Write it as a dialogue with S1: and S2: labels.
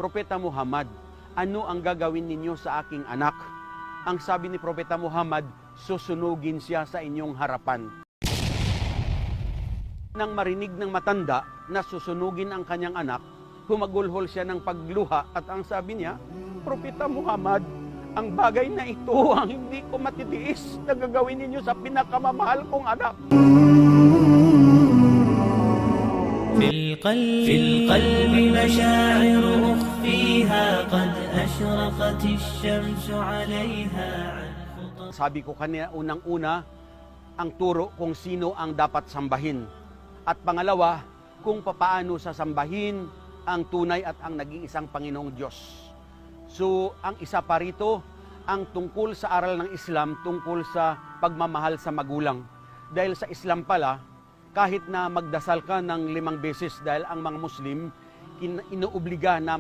S1: Propeta Muhammad, ano ang gagawin ninyo sa aking anak? Ang sabi ni Propeta Muhammad, susunugin siya sa inyong harapan. Nang marinig ng matanda na susunugin ang kanyang anak, humagulhol siya ng pagluha at ang sabi niya, Propeta Muhammad, ang bagay na ito ang hindi ko matitiis na gagawin ninyo sa pinakamamahal kong anak.
S2: في القلب مشاعر أخفيها قد أشرقت الشمس عليها عن خطى.
S1: Sabi ko kanina, unang-una, ang turo kung sino ang dapat sambahin. At pangalawa, kung papaano sasambahin ang tunay at ang nag-iisang Panginoong Diyos. So, ang isa pa rito, ang tungkol sa aral ng Islam, tungkol sa pagmamahal sa magulang. Dahil sa Islam pala, kahit na magdasal ka ng 5 beses dahil ang mga Muslim, inuobliga na